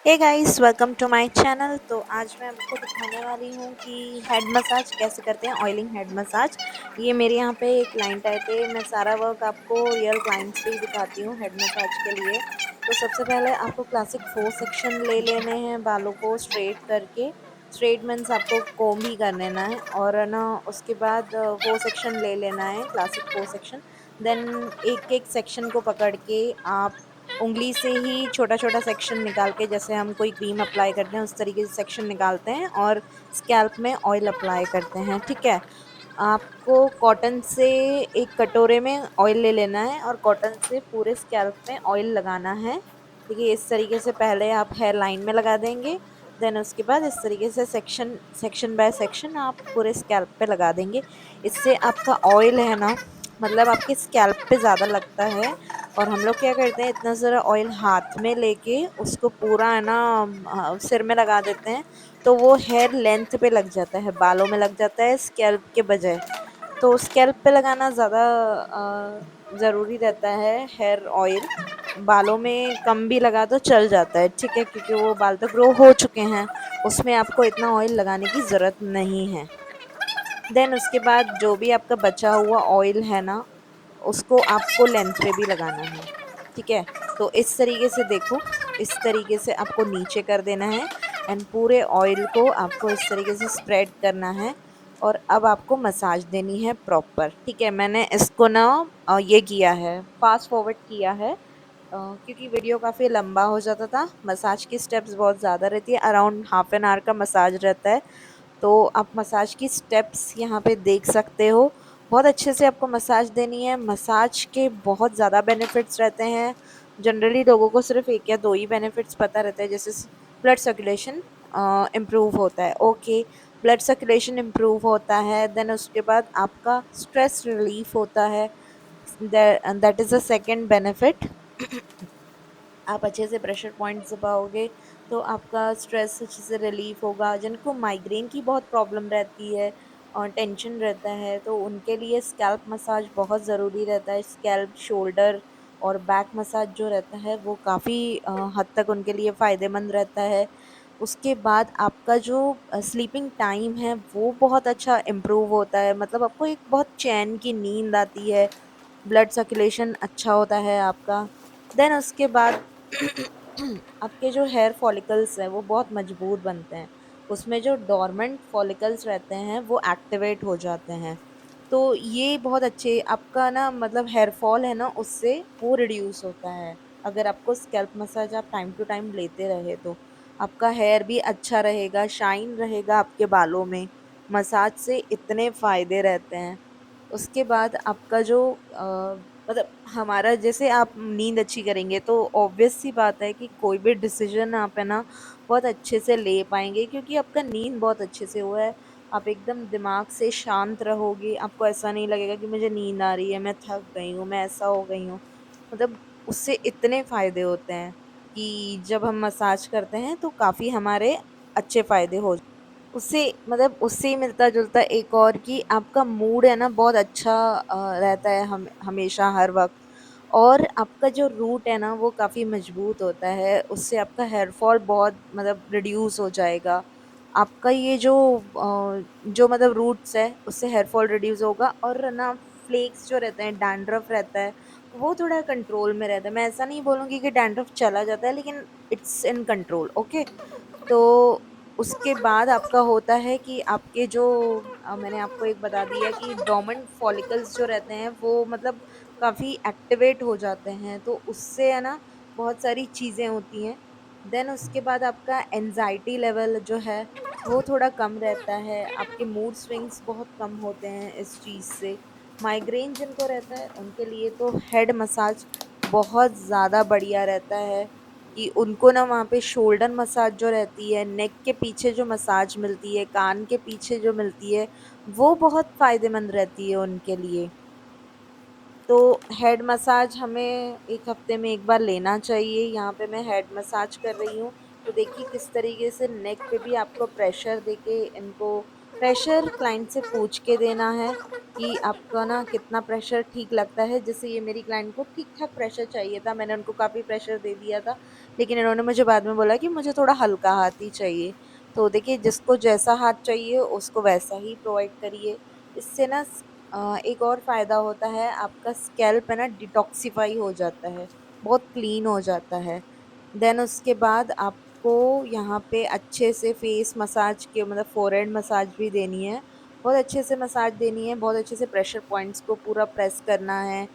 Hey guys, welcome to my channel. तो आज मैं आपको दिखाने वाली हूँ कि हेड मसाज कैसे करते हैं, ऑयलिंग हेड मसाज। ये मेरे यहाँ पे एक क्लाइंट आए थे। मैं सारा वर्क आपको रियल क्लाइंट्स पे ही दिखाती हूँ हेड मसाज के लिए। तो सबसे पहले आपको क्लासिक 4 सेक्शन ले लेने हैं बालों को स्ट्रेट करके। स्ट्रेट मीन्स आपको कोम ही कर लेना है, और है ना उसके बाद 4 सेक्शन ले लेना है, क्लासिक 4 सेक्शन। देन एक एक सेक्शन को पकड़ के आप उंगली से ही छोटा छोटा सेक्शन निकाल के, जैसे हम कोई क्रीम अप्लाई करते हैं उस तरीके से सेक्शन निकालते हैं और स्कैल्प में ऑयल अप्लाई करते हैं। ठीक है। आपको कॉटन से एक कटोरे में ऑयल ले लेना है और कॉटन से पूरे स्कैल्प में ऑयल लगाना है। देखिए, इस तरीके से पहले आप हेयर लाइन में लगा देंगे। देन उसके बाद इस तरीके से सेक्शन सेक्शन बाय सेक्शन आप पूरे स्कैल्प पे लगा देंगे। इससे आपका ऑयल है ना, मतलब आपके स्कैल्प पे ज़्यादा लगता है। और हम लोग क्या करते हैं, इतना सारा ऑयल हाथ में लेके उसको पूरा है ना सिर में लगा देते हैं। तो वो हेयर लेंथ पे लग जाता है, बालों में लग जाता है स्कैल्प के बजाय। तो स्कैल्प पे लगाना ज़्यादा ज़रूरी रहता है हेयर ऑयल। बालों में कम भी लगा तो चल जाता है, ठीक है, क्योंकि वो बाल तो ग्रो हो चुके हैं। उसमें आपको इतना ऑयल लगाने की ज़रूरत नहीं है। देन उसके बाद जो भी आपका बचा हुआ ऑयल है ना, उसको आपको लेंथ पे भी लगाना है। ठीक है। तो इस तरीके से देखो, इस तरीके से आपको नीचे कर देना है एंड पूरे ऑयल को आपको इस तरीके से स्प्रेड करना है। और अब आपको मसाज देनी है प्रॉपर। ठीक है, मैंने इसको ना ये किया है, फास्ट फॉरवर्ड किया है, क्योंकि वीडियो काफ़ी लंबा हो जाता था। मसाज की स्टेप्स बहुत ज़्यादा रहती है, अराउंड हाफ एन आवर का मसाज रहता है। तो आप मसाज की स्टेप्स यहाँ पे देख सकते हो। बहुत अच्छे से आपको मसाज देनी है। मसाज के बहुत ज़्यादा बेनिफिट्स रहते हैं। जनरली लोगों को सिर्फ एक या दो ही बेनिफिट्स पता रहते हैं, जैसे ब्लड सर्कुलेशन इम्प्रूव होता है। ओके, ब्लड सर्कुलेशन इम्प्रूव होता है। देन उसके बाद आपका स्ट्रेस रिलीफ होता है। That is a second benefit. आप अच्छे से प्रेशर पॉइंट्स दबाओगे तो आपका स्ट्रेस अच्छे से रिलीफ होगा। जिनको माइग्रेन की बहुत प्रॉब्लम रहती है और टेंशन रहता है, तो उनके लिए स्कैल्प मसाज बहुत ज़रूरी रहता है। स्कैल्प, शोल्डर और बैक मसाज जो रहता है वो काफ़ी हद तक उनके लिए फ़ायदेमंद रहता है। उसके बाद आपका जो स्लीपिंग टाइम है वो बहुत अच्छा इम्प्रूव होता है, मतलब आपको एक बहुत चैन की नींद आती है। ब्लड सर्कुलेशन अच्छा होता है आपका। देन उसके बाद आपके जो हेयर फॉलिकल्स हैं वो बहुत मजबूत बनते हैं। उसमें जो डोरमेंट फॉलिकल्स रहते हैं वो एक्टिवेट हो जाते हैं। तो ये बहुत अच्छे आपका ना, मतलब हेयर फॉल है ना, उससे वो रिड्यूस होता है। अगर आपको स्कैल्प मसाज आप टाइम टू टाइम लेते रहे तो आपका हेयर भी अच्छा रहेगा, शाइन रहेगा आपके बालों में। मसाज से इतने फ़ायदे रहते हैं। उसके बाद आपका जो मतलब हमारा, जैसे आप नींद अच्छी करेंगे तो ऑब्वियस सी बात है कि कोई भी डिसीजन आप है ना बहुत अच्छे से ले पाएंगे, क्योंकि आपका नींद बहुत अच्छे से हुआ है। आप एकदम दिमाग से शांत रहोगे, आपको ऐसा नहीं लगेगा कि मुझे नींद आ रही है, मैं थक गई हूँ, मैं ऐसा हो गई हूँ। मतलब उससे इतने फ़ायदे होते हैं कि जब हम मसाज करते हैं तो काफ़ी हमारे अच्छे फ़ायदे हो। उससे मतलब उससे ही मिलता-जुलता एक और कि आपका मूड है ना बहुत अच्छा रहता है हमेशा हर वक़्त। और आपका जो रूट है ना वो काफ़ी मज़बूत होता है, उससे आपका हेयर फॉल बहुत मतलब रिड्यूस हो जाएगा। आपका ये जो मतलब रूट्स है उससे हेयर फॉल रिड्यूस होगा, और ना फ्लेक्स जो रहते हैं, डैंड्रफ रहता है, वो थोड़ा कंट्रोल में रहता है। मैं ऐसा नहीं बोलूँगी कि डैंड्रफ चला जाता है, लेकिन इट्स इन कंट्रोल। ओके। तो उसके बाद आपका होता है कि आपके जो मैंने आपको एक बता दिया कि डोर्मेंट फॉलिकल्स जो रहते हैं वो मतलब काफ़ी एक्टिवेट हो जाते हैं, तो उससे है ना बहुत सारी चीज़ें होती हैं। देन उसके बाद आपका एंजाइटी लेवल जो है वो थोड़ा कम रहता है, आपके मूड स्विंग्स बहुत कम होते हैं इस चीज़ से। माइग्रेन जिनको रहता है उनके लिए तो हेड मसाज बहुत ज़्यादा बढ़िया रहता है, कि उनको ना वहाँ पे शोल्डर मसाज जो रहती है, नेक के पीछे जो मसाज मिलती है, कान के पीछे जो मिलती है, वो बहुत फ़ायदेमंद रहती है उनके लिए। तो हेड मसाज हमें 1 हफ्ते में 1 बार लेना चाहिए। यहाँ पे मैं हेड मसाज कर रही हूँ, तो देखिए किस तरीके से नेक पे भी आपको प्रेशर देके इनको प्रेशर क्लाइंट से पूछ के देना है कि आपका ना कितना प्रेशर ठीक लगता है। जैसे ये मेरी क्लाइंट को ठीक-ठाक प्रेशर चाहिए था, मैंने उनको काफ़ी प्रेशर दे दिया था, लेकिन इन्होंने मुझे बाद में बोला कि मुझे थोड़ा हल्का हाथ ही चाहिए। तो देखिए जिसको जैसा हाथ चाहिए उसको वैसा ही प्रोवाइड करिए। इससे ना एक और फ़ायदा होता है, आपका स्कैल्प है ना डिटॉक्सिफ़ाई हो जाता है, बहुत क्लीन हो जाता है। देन उसके बाद आपको यहाँ पे अच्छे से फेस मसाज के मतलब फोरहेड मसाज भी देनी है। बहुत अच्छे से मसाज देनी है, बहुत अच्छे से प्रेशर पॉइंट्स को पूरा प्रेस करना है।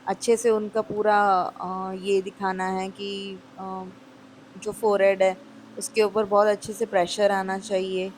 अच्छे से उनका पूरा ये दिखाना है कि जो फोरहेड है उसके ऊपर बहुत अच्छे से प्रेशर आना चाहिए।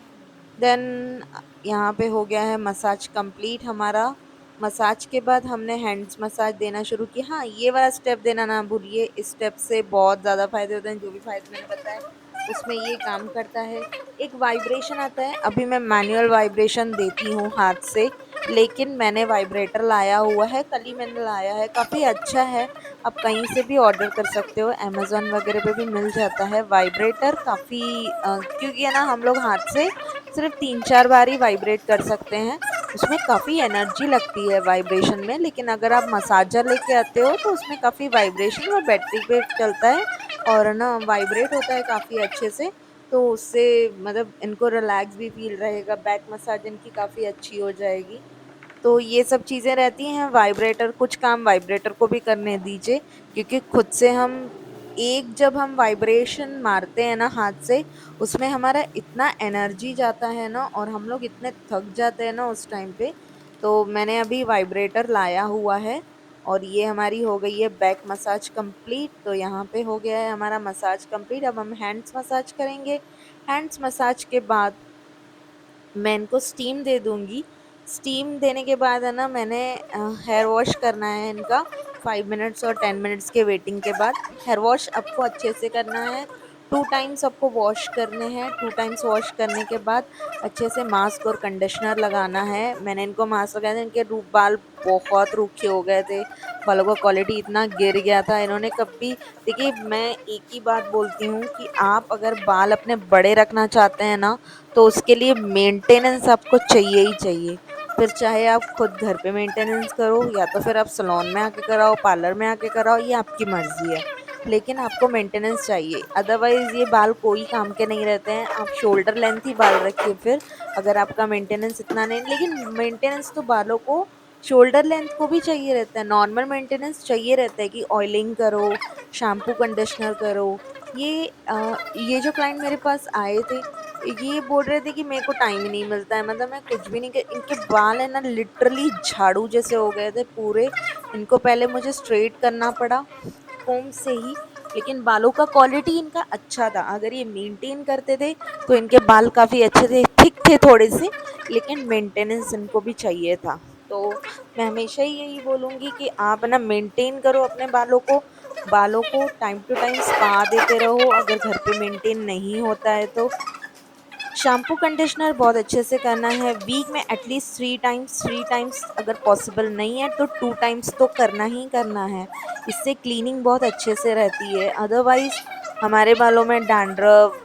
देन यहाँ पे हो गया है मसाज कंप्लीट हमारा। मसाज के बाद हमने हैंड्स मसाज देना शुरू किया। हाँ, ये वाला स्टेप देना ना भूलिए, इस स्टेप से बहुत ज़्यादा फ़ायदे होते हैं, जो भी फ़ायदे मैंने बताए उसमें ये काम करता है। एक वाइब्रेशन आता है, अभी मैं मैनुअल वाइब्रेशन देती हूँ हाथ से, लेकिन मैंने वाइब्रेटर लाया हुआ है, कल ही मैंने लाया है, काफ़ी अच्छा है। आप कहीं से भी ऑर्डर कर सकते हो, अमेज़न वगैरह पे भी मिल जाता है वाइब्रेटर काफ़ी क्योंकि है ना हम लोग हाथ से सिर्फ 3-4 बार ही वाइब्रेट कर सकते हैं। उसमें काफ़ी एनर्जी लगती है वाइब्रेशन में, लेकिन अगर आप मसाजर लेके आते हो तो उसमें काफ़ी वाइब्रेशन और बैटरी पे चलता है और ना वाइब्रेट होता है काफ़ी अच्छे से। तो उससे मतलब इनको रिलैक्स भी फ़ील रहेगा, बैक मसाज इनकी काफ़ी अच्छी हो जाएगी। तो ये सब चीज़ें रहती हैं, वाइब्रेटर कुछ काम वाइब्रेटर को भी करने दीजिए, क्योंकि खुद से हम एक जब हम वाइब्रेशन मारते हैं ना हाथ से, उसमें हमारा इतना एनर्जी जाता है ना और हम लोग इतने थक जाते हैं ना उस टाइम पे। तो मैंने अभी वाइब्रेटर लाया हुआ है और ये हमारी हो गई है बैक मसाज कंप्लीट। तो यहाँ पे हो गया है हमारा मसाज कंप्लीट। अब हम हैंड्स मसाज करेंगे। हैंड्स मसाज के बाद मैं इनको स्टीम दे दूँगी। स्टीम देने के बाद है ना मैंने हेयर वॉश करना है इनका 5 मिनट्स और 10 मिनट्स के वेटिंग के बाद। हेयर वॉश आपको अच्छे से करना है, 2 टाइम्स आपको वॉश करने हैं। 2 टाइम्स वॉश करने के बाद अच्छे से मास्क और कंडीशनर लगाना है। मैंने इनको मास्क लगाया था, इनके बाल बहुत रूखे हो गए थे, बालों का क्वालिटी इतना गिर गया था। इन्होंने कभी देखिए मैं एक ही बात बोलती हूँ कि आप अगर बाल अपने बड़े रखना चाहते हैं ना, तो उसके लिए मेंटेनेंस आपको चाहिए ही चाहिए। फिर चाहे आप खुद घर पे मेंटेनेंस करो या तो फिर आप सैलून में आके कराओ, पार्लर में आके कराओ, ये आपकी मर्ज़ी है। लेकिन आपको मेंटेनेंस चाहिए, अदरवाइज़ ये बाल कोई काम के नहीं रहते हैं। आप शोल्डर लेंथ ही बाल रखिए फिर, अगर आपका मेंटेनेंस इतना नहीं, लेकिन मेंटेनेंस तो बालों को शोल्डर लेंथ को भी चाहिए रहता है, नॉर्मल मेंटेनेंस चाहिए रहता है कि ऑयलिंग करो, शैम्पू कंडीशनर करो। ये जो क्लाइंट मेरे पास आए थे, ये बोल रहे थे कि मेरे को टाइम ही नहीं मिलता है, मतलब मैं कुछ भी नहीं कर, इनके बाल है ना लिटरली झाड़ू जैसे हो गए थे पूरे। इनको पहले मुझे स्ट्रेट करना पड़ा कोम्ब से ही, लेकिन बालों का क्वालिटी इनका अच्छा था। अगर ये मेंटेन करते थे तो इनके बाल काफ़ी अच्छे थे, थिक थे थोड़े से, लेकिन मेंटेनेंस इनको भी चाहिए था। तो मैं हमेशा ही यही बोलूँगी कि आप ना मेंटेन करो अपने बालों को टाइम टू टाइम स्पा देते रहो अगर घर पे मेंटेन नहीं होता है तो। शैम्पू कंडीशनर बहुत अच्छे से करना है, वीक में एटलीस्ट 3 टाइम्स अगर पॉसिबल नहीं है तो 2 टाइम्स तो करना ही करना है। इससे क्लीनिंग बहुत अच्छे से रहती है, अदरवाइज़ हमारे बालों में डैंड्रफ,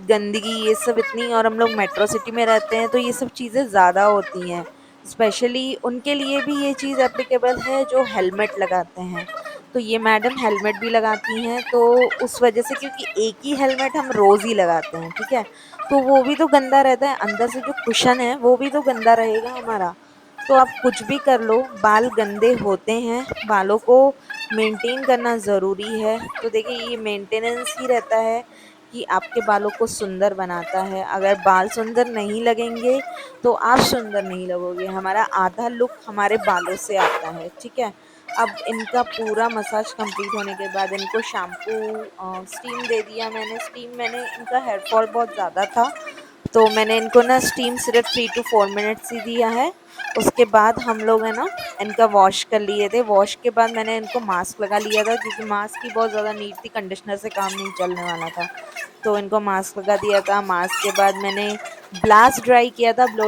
गंदगी ये सब इतनी, और हम लोग मेट्रो सिटी में रहते हैं तो ये सब चीज़ें ज़्यादा होती हैं। स्पेशली उनके लिए भी ये चीज़ एप्लीकेबल है जो हेलमेट लगाते हैं। तो ये मैडम हेलमेट भी लगाती हैं, तो उस वजह से, क्योंकि एक ही हेलमेट हम रोज़ ही लगाते हैं, ठीक है? तो वो भी तो गंदा रहता है, अंदर से जो कुशन है वो भी तो गंदा रहेगा हमारा। तो आप कुछ भी कर लो, बाल गंदे होते हैं, बालों को मेंटेन करना ज़रूरी है। तो देखिए ये मेंटेनेंस ही रहता है कि आपके बालों को सुंदर बनाता है। अगर बाल सुंदर नहीं लगेंगे तो आप सुंदर नहीं लगोगे। हमारा आधा लुक हमारे बालों से आता है, ठीक है? अब इनका पूरा मसाज कंप्लीट होने के बाद इनको स्टीम दे दिया मैंने। स्टीम मैंने इनका हेयर फॉल बहुत ज़्यादा था, तो मैंने इनको ना स्टीम सिर्फ 3 टू 4 मिनट्स ही दिया है। उसके बाद हम लोग है ना इनका वॉश कर लिए थे। वॉश के बाद मैंने इनको मास्क लगा लिया था, क्योंकि मास्क की बहुत ज़्यादा नीड थी, कंडीशनर से काम नहीं चलने वाला था। तो इनको मास्क लगा दिया था। मास्क के बाद मैंने ब्लास्ट ड्राई किया था, ब्लो